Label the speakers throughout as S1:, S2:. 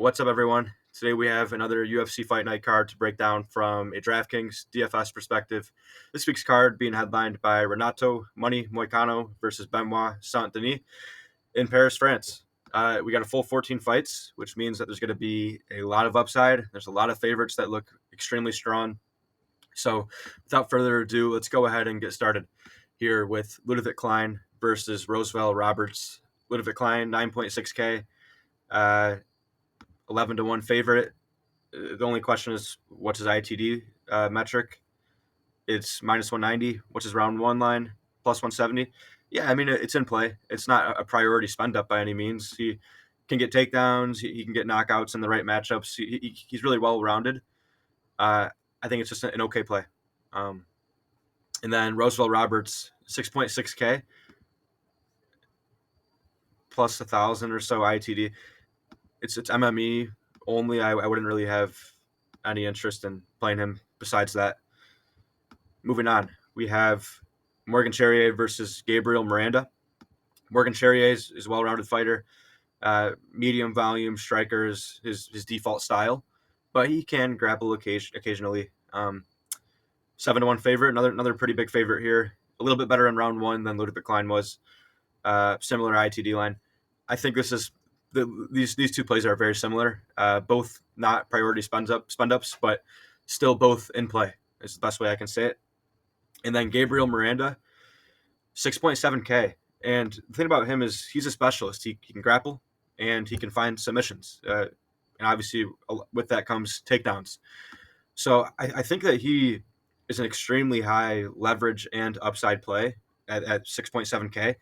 S1: What's up, everyone? Today we have another UFC Fight Night card to break down from a Draftkings DFS perspective. This week's card being headlined by Renato Money Moicano versus Benoit Saint-Denis in Paris, France. We got a full 14 fights, which means that there's going to be a lot of upside. There's a lot of favorites that look extremely strong. So without further ado, let's go ahead and get started here with Ludovic Klein versus Roosevelt Roberts. Ludovic Klein, 9.6K. 11-1 favorite. The only question is, what's his ITD metric? It's minus 190. What's his round one line? Plus 170. Yeah, I mean, it's in play. It's not a priority spend up by any means. He can get takedowns. He can get knockouts in the right matchups. He's really well rounded. I think it's just an okay play. And then Roosevelt Roberts, 6.6K plus 1,000 or so ITD. It's MME only. I wouldn't really have any interest in playing him besides that. Moving on, we have Morgan Charriere versus Gabriel Miranda. Morgan Charriere is a well-rounded fighter, medium volume striker is his default style, but he can grapple occasionally. 7-1 favorite, another pretty big favorite here. A little bit better in round one than Ludovic Klein was. Similar ITD line. I think this is these two plays are very similar. Both not priority spend ups, but still both in play. Is the best way I can say it. And then Gabriel Miranda, 6.7K. And the thing about him is he's a specialist. He can grapple and he can find submissions. And obviously with that comes takedowns. So I think that he is an extremely high leverage and upside play at 6.7K.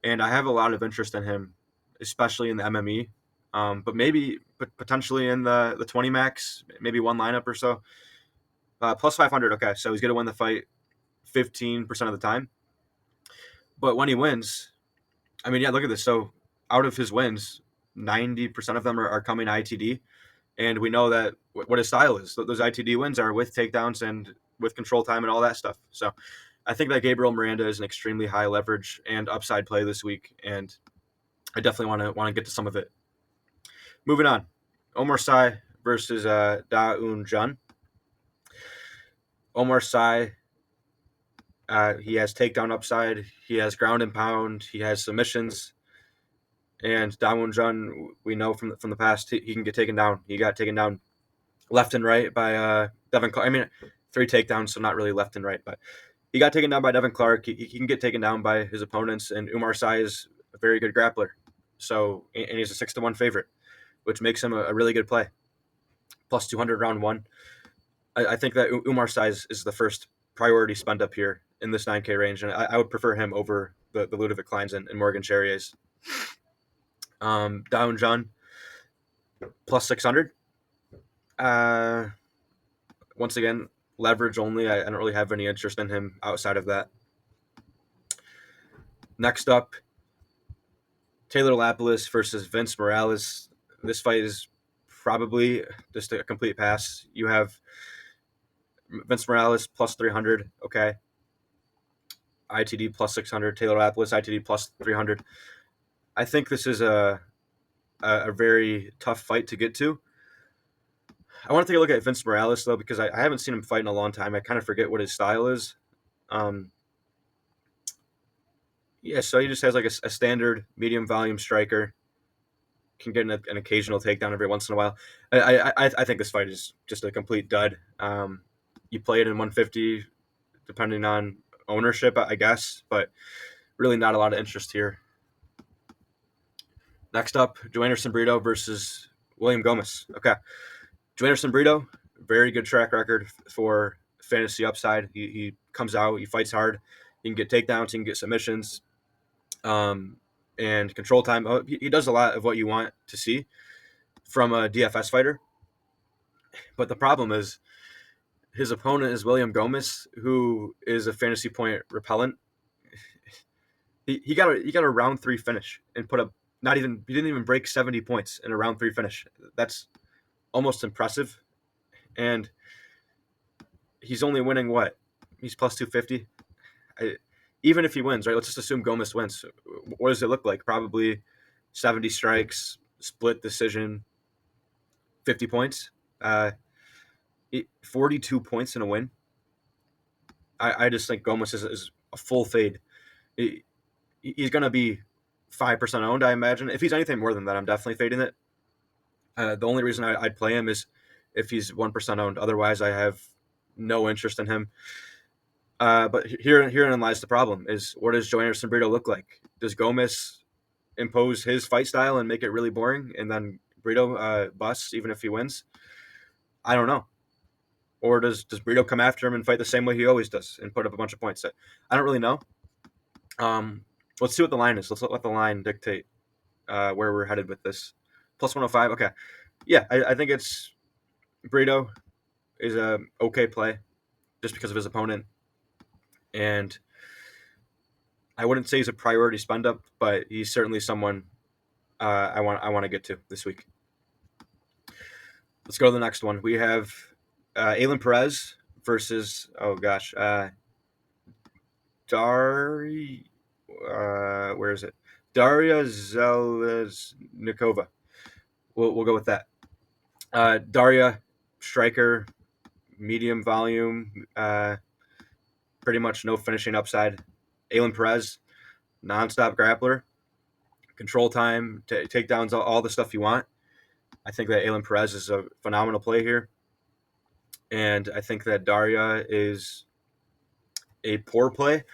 S1: And I have a lot of interest in him, especially in the MME, but potentially in the 20 max, maybe one lineup or so. Plus 500, okay, so he's going to win the fight 15% of the time. But when he wins, I mean, yeah, look at this. So out of his wins, 90% of them are coming ITD. And we know that what his style is. Those ITD wins are with takedowns and with control time and all that stuff. So I think that Gabriel Miranda is an extremely high leverage and upside play this week, and I definitely want to get to some of it. Moving on, Omar Sy versus Duncan. Omar Sy, he has takedown upside, he has ground and pound, he has submissions, and Duncan, we know from the past, he can get taken down. He got taken down left and right by Devin Clark. I mean, 3 takedowns, so not really left and right, but he got taken down by Devin Clark. He can get taken down by his opponents, and Omar Sy is a very good grappler. So, and he's a 6-1 favorite, which makes him a really good play. Plus 200 round one. I think that Omar Sy is the first priority spend up here in this 9K range, and I would prefer him over the Ludovic Kleins and Morgan Charriere's. Duncan, plus 600. Once again, leverage only. I don't really have any interest in him outside of that. Next up, Taylor Lapilus versus Vince Morales. This fight is probably just a complete pass. You have Vince Morales plus 300, okay. ITD plus 600. Taylor Lapilus, ITD plus 300. I think this is a very tough fight to get to. I want to take a look at Vince Morales, though, because I haven't seen him fight in a long time. I kind of forget what his style is. Yeah, so he just has like a standard medium volume striker. Can get an occasional takedown every once in a while. I think this fight is just a complete dud. You play it in 150, depending on ownership, I guess, but really not a lot of interest here. Next up, Joanderson Brito versus William Gomis. Okay, Joanderson Brito, very good track record for fantasy upside. He comes out, he fights hard, he can get takedowns, he can get submissions. And control time. He does a lot of what you want to see from a DFS fighter. But the problem is his opponent is William Gomis, who is a fantasy point repellent. He got a round 3 finish and put up he didn't even break 70 points in a round 3 finish. That's almost impressive. And he's only winning what? He's plus 250. Even if he wins, right? Let's just assume Gomis wins. What does it look like? Probably 70 strikes, split decision, 50 points, 42 points in a win. I just think Gomis is a full fade. He's going to be 5% owned, I imagine. If he's anything more than that, I'm definitely fading it. The only reason I'd play him is if he's 1% owned. Otherwise, I have no interest in him. But herein lies the problem: is what does Joiners and Brito look like? Does Gomis impose his fight style and make it really boring, and then Brito busts even if he wins? I don't know. Or does Brito come after him and fight the same way he always does and put up a bunch of points? I don't really know. Let's see what the line is. Let's let the line dictate where we're headed with this. Plus 105. Okay. Yeah, I think it's Brito is a okay play just because of his opponent. And I wouldn't say he's a priority spend up, but he's certainly someone I want to get to this week. Let's go to the next one. We have Perez versus Daria. Where is it? Daria Zeleznikova. We'll go with that. Daria, striker, medium volume, pretty much no finishing upside. Perez, nonstop grappler, control time, takedowns, all the stuff you want. I think that Perez is a phenomenal play here. And I think that Daria is a poor play,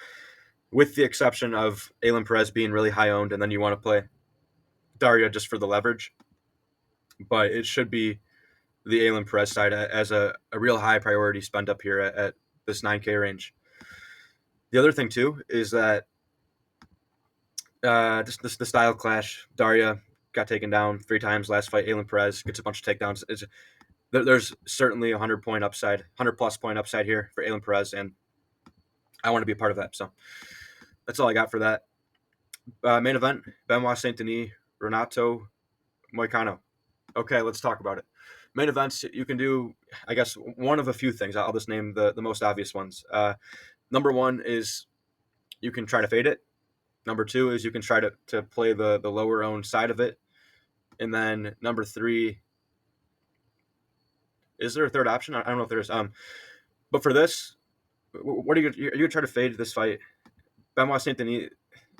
S1: with the exception of Perez being really high owned, and then you want to play Daria just for the leverage. But it should be the Perez side as a real high priority spend up here at this 9K range. The other thing, too, is that the style clash. Daria got taken down 3 times last fight. Perez gets a bunch of takedowns. There's certainly 100-point upside, 100-plus point upside here for Perez, and I want to be a part of that. So that's all I got for that. Main event, Benoit Saint-Denis, Renato Moicano. Okay, let's talk about it. Main events, you can do, I guess, one of a few things. I'll just name the most obvious ones. Number one is you can try to fade it. Number two is you can try to play the lower owned side of it. And then number three, is there a third option? I don't know if there is. But for this, what are you going to try to fade this fight? Benoit Saint-Denis,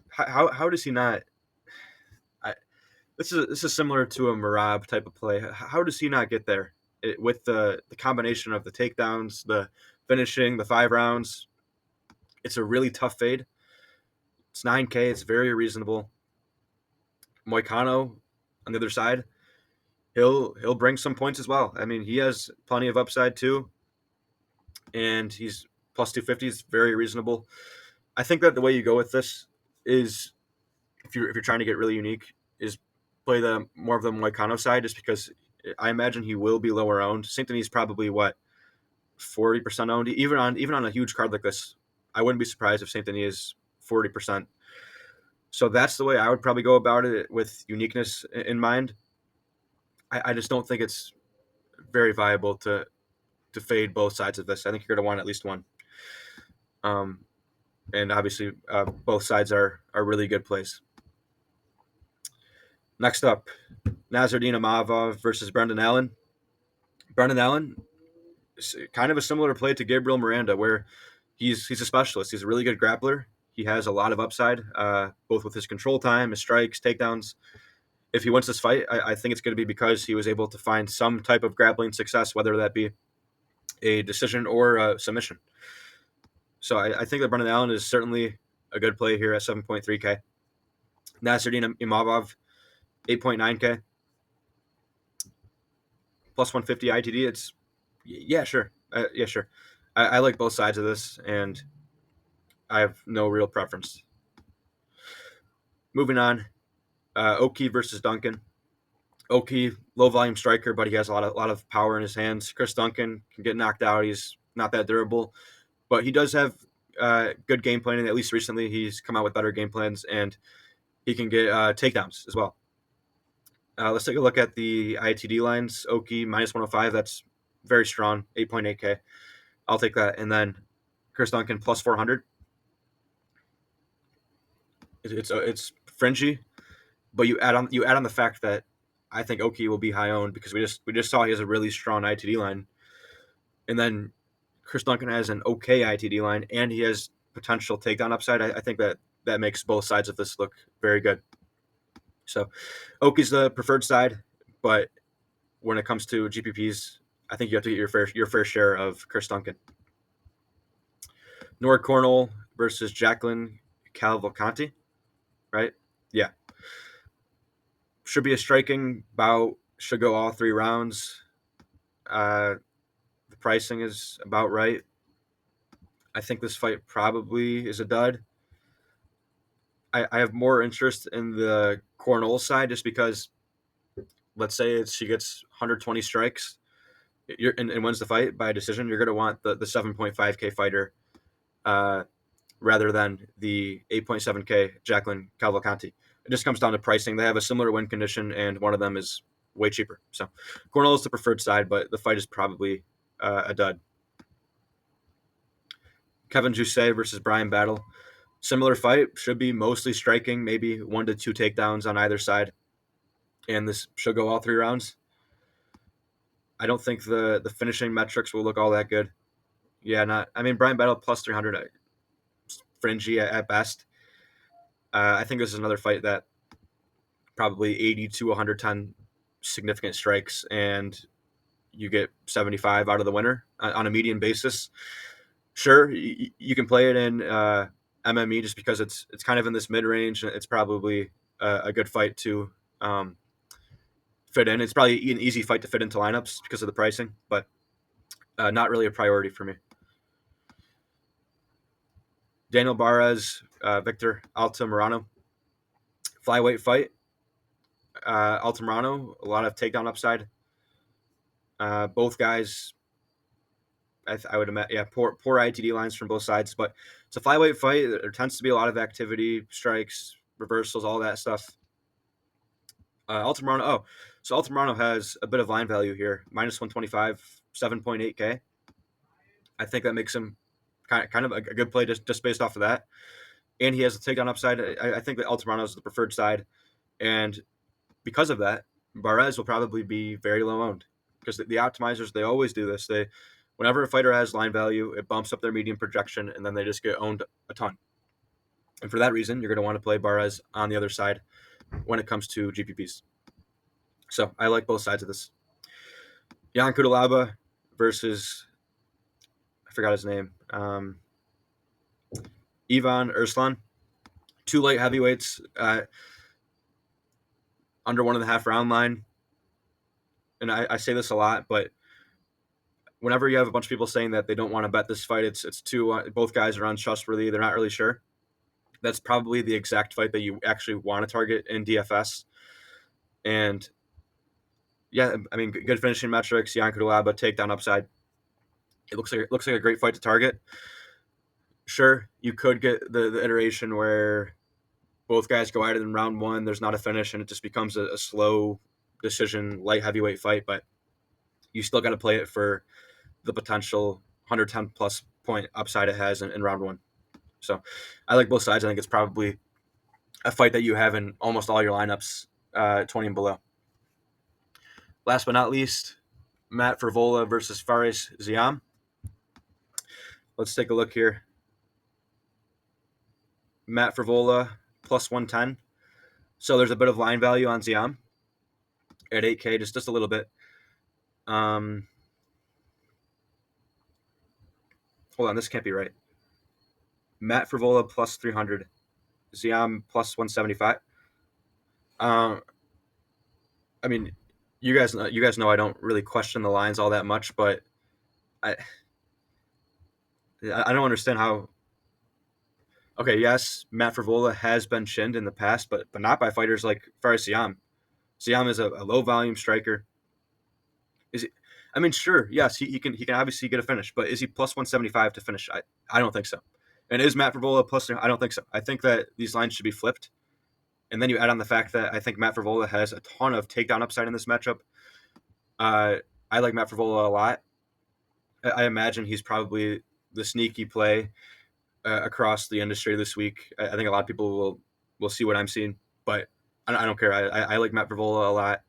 S1: how does he not? This is similar to a Miranda type of play. How does he not get there with the combination of the takedowns, the finishing, the 5 rounds? It's a really tough fade. It's 9K. It's very reasonable. Moicano on the other side, he'll bring some points as well. I mean, he has plenty of upside too, and he's plus 250 is very reasonable. I think that the way you go with this is, if you're trying to get really unique, is play the more of the Moicano side, just because I imagine he will be lower owned. Saint-Denis probably 40% owned, even on a huge card like this. I wouldn't be surprised if Saint-Denis is 40%. So that's the way I would probably go about it, with uniqueness in mind. I just don't think it's very viable to fade both sides of this. I think you're going to want at least one. And obviously, both sides are really good plays. Next up, Nasruddin Imavov versus Brendan Allen. Brendan Allen is kind of a similar play to Gabriel Miranda, where he's a specialist. He's a really good grappler. He has a lot of upside, both with his control time, his strikes, takedowns. If he wins this fight, I think it's going to be because he was able to find some type of grappling success, whether that be a decision or a submission. So I think that Brendan Allen is certainly a good play here at 7.3K. Nasruddin Imavov, 8.9K. Plus 150 ITD. It's, yeah, sure. Sure. I like both sides of this, and I have no real preference. Moving on, Oki versus Duncan. Oki, low volume striker, but he has a lot of power in his hands. Chris Duncan can get knocked out. He's not that durable, but he does have good game planning. At least recently, he's come out with better game plans, and he can get takedowns as well. Let's take a look at the ITD lines. Oki minus 105. That's very strong. 8.8K. I'll take that. And then Chris Duncan plus 400. It's fringy, but you add on the fact that I think Oki will be high owned because we just saw he has a really strong ITD line, and then Chris Duncan has an okay ITD line, and he has potential takedown upside. I think that makes both sides of this look very good. So Oki's the preferred side, but when it comes to GPPs, I think you have to get your fair share of Chris Duncan. Nord Cornolle versus Jacqueline Cavalcanti, right? Yeah. Should be a striking bout. Should go all 3 rounds. The pricing is about right. I think this fight probably is a dud. I have more interest in the Cornolle side just because, let's say she gets 120 strikes and wins the fight by a decision, you're going to want the 7.5K fighter rather than the 8.7K Jacqueline Cavalcanti. It just comes down to pricing. They have a similar win condition, and one of them is way cheaper. So Cornolle is the preferred side, but the fight is probably a dud. Kevin Jousset versus Brian Battle. Similar fight, should be mostly striking, maybe 1 to 2 takedowns on either side, and this should go all 3 rounds. I don't think the finishing metrics will look all that good. Yeah, Brian Battle plus 300, fringy at best. I think this is another fight that probably 80 to 110 significant strikes, and you get 75 out of the winner on a median basis. Sure, you can play it in MME just because it's kind of in this mid range. It's probably a good fight to fit in. It's probably an easy fight to fit into lineups because of the pricing, but not really a priority for me. Daniel Barez, Victor Altamirano. Flyweight fight. Altamirano, a lot of takedown upside. Both guys, I would imagine, poor ITD lines from both sides, but it's a flyweight fight. There tends to be a lot of activity, strikes, reversals, all that stuff. Altamirano has a bit of line value here, minus 125, 7.8K. I think that makes him kind of a good play just based off of that. And he has a takedown upside. I think that Altamirano is the preferred side. And because of that, Barez will probably be very low owned because the optimizers, they always do this. Whenever a fighter has line value, it bumps up their median projection, and then they just get owned a ton. And for that reason, you're going to want to play Barez on the other side when it comes to GPPs. So I like both sides of this. Jung Cutelaba versus, I forgot his name, Ivan Erslan. 2 light heavyweights, under 1.5 round line. And I say this a lot, but whenever you have a bunch of people saying that they don't want to bet this fight, it's too both guys are untrustworthy. They're not really sure. That's probably the exact fight that you actually want to target in DFS. And yeah, good finishing metrics. Jung Cutelaba, takedown upside. It looks like a great fight to target. Sure, you could get the iteration where both guys go at it in round 1. There's not a finish, and it just becomes a slow decision light heavyweight fight. But you still got to play it for the potential 110 plus point upside it has in round 1. So I like both sides. I think it's probably a fight that you have in almost all your lineups, 20 and below. Last but not least, Matt Frevola versus Fares Ziam. Let's take a look here. Matt Frevola plus 110. So there's a bit of line value on Ziam at 8K, just a little bit. Hold on, this can't be right. Matt Frevola plus 300. Ziam plus 175. You guys know I don't really question the lines all that much, but I don't understand how. Okay, yes, Matt Frevola has been shinned in the past, but not by fighters like Fares Ziam. Ziam is a low volume striker. Is he? Sure, yes, he can obviously get a finish, but is he plus 175 to finish? I don't think so. And is Matt Frevola plus? I don't think so. I think that these lines should be flipped. And then you add on the fact that I think Matt Frevola has a ton of takedown upside in this matchup. I like Matt Frevola a lot. I imagine he's probably the sneaky play across the industry this week. I think a lot of people will see what I'm seeing, but I don't care. I like Matt Frevola a lot.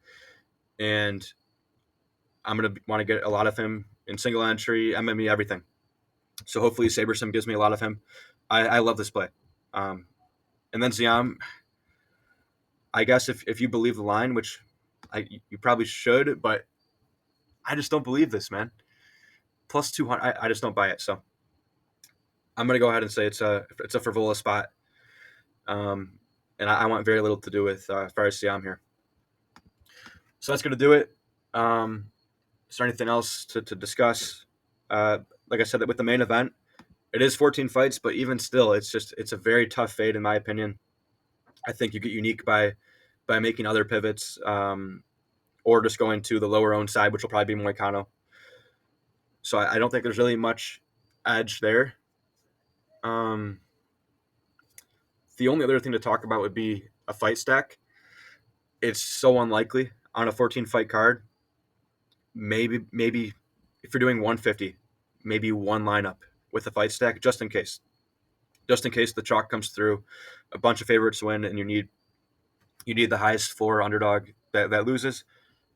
S1: and I'm going to want to get a lot of him in single entry, MME, everything. So hopefully SaberSim gives me a lot of him. I love this play. And then Ziam, I guess if you believe the line, which you probably should, but I just don't believe this, man. Plus 200, I just don't buy it. So I'm going to go ahead and say it's a Frevola spot. And I want very little to do with Faris Ziam here. So that's going to do it. Is there anything else to discuss? Like I said, that with the main event, it is 14 fights, but even still, it's a very tough fade in my opinion. I think you get unique by making other pivots, or just going to the lower owned side, which will probably be Moicano. So I don't think there's really much edge there. The only other thing to talk about would be a fight stack. It's so unlikely on a 14 fight card. Maybe if you're doing 150, maybe one lineup with a fight stack, just in case the chalk comes through, a bunch of favorites win, and you need the highest floor underdog that loses.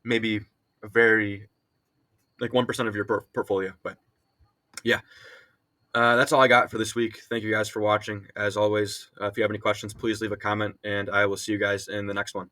S1: Maybe a very, like 1% of your portfolio. But yeah, that's all I got for this week. Thank you guys for watching. As always, if you have any questions, please leave a comment, and I will see you guys in the next one.